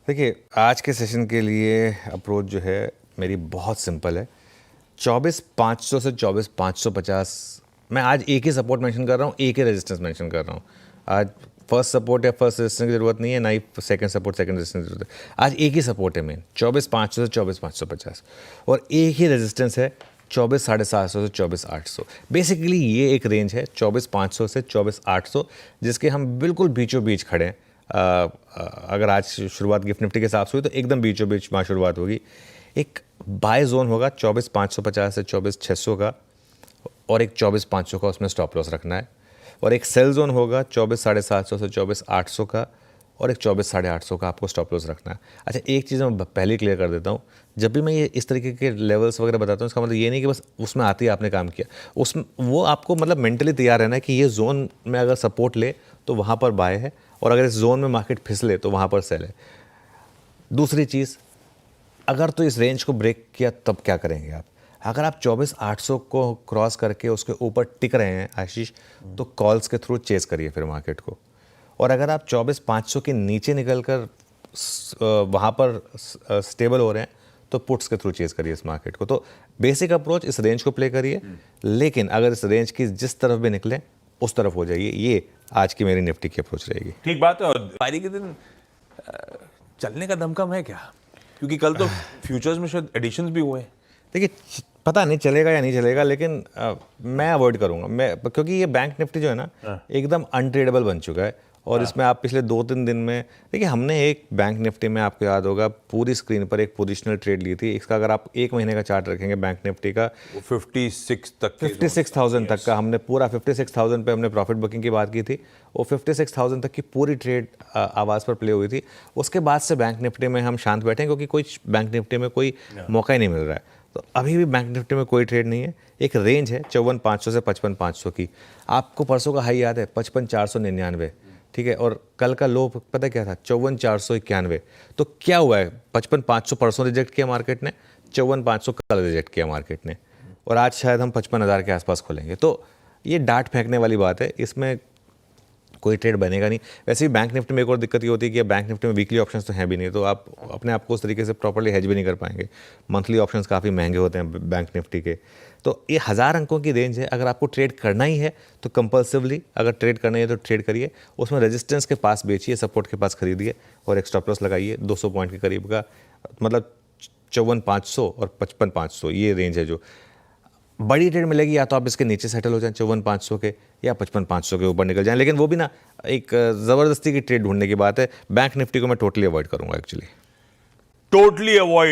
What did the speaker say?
देखिए, आज के सेशन के लिए अप्रोच जो है मेरी बहुत सिंपल है। 24,500 से 24,550 मैं आज एक ही सपोर्ट मेंशन कर रहा हूँ, एक ही रेजिस्टेंस मेंशन कर रहा हूँ। आज फर्स्ट सपोर्ट या फर्स्ट रेजिस्टेंस की ज़रूरत नहीं है, ना ही सेकंड सपोर्ट सेकंड रेजिस्टेंस की ज़रूरत है। आज एक ही सपोर्ट है मेन, 24,500 से 24,550 और एक ही रेजिस्टेंस है 24,750 से 24,800। बेसिकली ये एक रेंज है 24,500 से 24,800 जिसके हम बिल्कुल बीचों बीच खड़े हैं। अगर आज शुरुआत गिफ्ट निफ्टी के हिसाब से हुई तो एकदम बीचों बीच वहाँ शुरुआत होगी। एक बाय जोन होगा 24,550 से 24,600 का और एक 24,500 का, उसमें स्टॉप लॉस रखना है। और एक सेल जोन होगा 24,750 से 24,800 का और एक 24,850 का आपको स्टॉप लॉस रखना है। अच्छा, एक चीज़ मैं पहले क्लियर कर देता हूँ, जब भी मैं ये इस तरीके के लेवल्स वगैरह बताता हूँ इसका मतलब ये नहीं कि बस उसमें आती है आपने काम किया, उसमें वो आपको मतलब मेंटली तैयार रहना है कि ये जोन में अगर सपोर्ट ले तो वहाँ पर बाय है और अगर इस जोन में मार्केट फिसले तो वहाँ पर सेल है। दूसरी चीज़, अगर तो इस रेंज को ब्रेक किया तब क्या करेंगे आप? अगर आप 24,800 को क्रॉस करके उसके ऊपर टिक रहे हैं आशीष, तो कॉल्स के थ्रू चेस करिए फिर मार्केट को। और अगर आप 24,500 के नीचे निकलकर वहाँ पर स्टेबल हो रहे हैं तो पुट्स के थ्रू चेस करिए इस मार्केट को। तो बेसिक अप्रोच इस रेंज को प्ले करिए, लेकिन अगर इस रेंज की जिस तरफ भी निकले उस तरफ हो जाइए। ये आज की मेरी निफ्टी की अप्रोच रहेगी। ठीक बात है। और पारी के दिन चलने का दमकम है क्या? क्योंकि कल तो फ्यूचर्स में शायद एडिशंस भी हुए हैं। देखिए, पता नहीं चलेगा या नहीं चलेगा, लेकिन मैं अवॉइड करूंगा क्योंकि ये बैंक निफ्टी जो है ना एकदम अनट्रेडेबल बन चुका है। और इसमें आप पिछले 2-3 दिन में देखिए, हमने एक बैंक निफ्टी में आपको याद होगा पूरी स्क्रीन पर एक पोजिशनल ट्रेड ली थी। इसका अगर आप एक महीने का चार्ट रखेंगे बैंक निफ्टी का, 56,000 तक का हमने पूरा 56,000 पे हमने प्रॉफिट बुकिंग की बात की थी। वो 56,000 तक की पूरी ट्रेड आवाज़ पर प्ले हुई थी। उसके बाद से बैंक निफ्टी में हम शांत बैठे क्योंकि कोई बैंक निफ्टी में कोई मौका ही नहीं मिल रहा है। तो अभी भी बैंक निफ्टी में कोई ट्रेड नहीं है। एक रेंज है 54,500 से 55,500 की। आपको परसों का हाई याद है 55,499, ठीक है, और कल का लो पता क्या था 54,491। तो क्या हुआ है, 55,500 परसों रिजेक्ट किया मार्केट ने, 54,500 कल रिजेक्ट किया मार्केट ने, और आज शायद हम 55,000 के आसपास खोलेंगे। तो ये डांट फेंकने वाली बात है, इसमें कोई ट्रेड बनेगा नहीं। वैसे भी बैंक निफ्टी में एक और दिक्कत ये होती है कि बैंक निफ्टी में वीकली ऑप्शंस तो हैं भी नहीं, तो आप अपने आप को उस तरीके से प्रॉपर्ली हेज भी नहीं कर पाएंगे। मंथली ऑप्शंस काफ़ी महंगे होते हैं बैंक निफ्टी के। तो ये 1000 अंकों की रेंज है। अगर आपको ट्रेड करना ही है तो कंपल्सिवली अगर ट्रेड करना है तो ट्रेड करिए, उसमें रेजिस्टेंस के पास बेचिए, सपोर्ट के पास खरीदिए और एक स्टॉप लॉस लगाइए 200 पॉइंट के करीब का। मतलब 54,500 और 55,500 ये रेंज है जो बड़ी ट्रेड मिलेगी। या तो आप इसके नीचे सेटल हो जाएं 54,500 के, या 55,500 के ऊपर निकल जाएं, लेकिन वो भी ना एक ज़बरदस्ती की ट्रेड ढूंढने की बात है। बैंक निफ्टी को मैं टोटली अवॉइड करूंगा एक्चुअली। Totally avoid.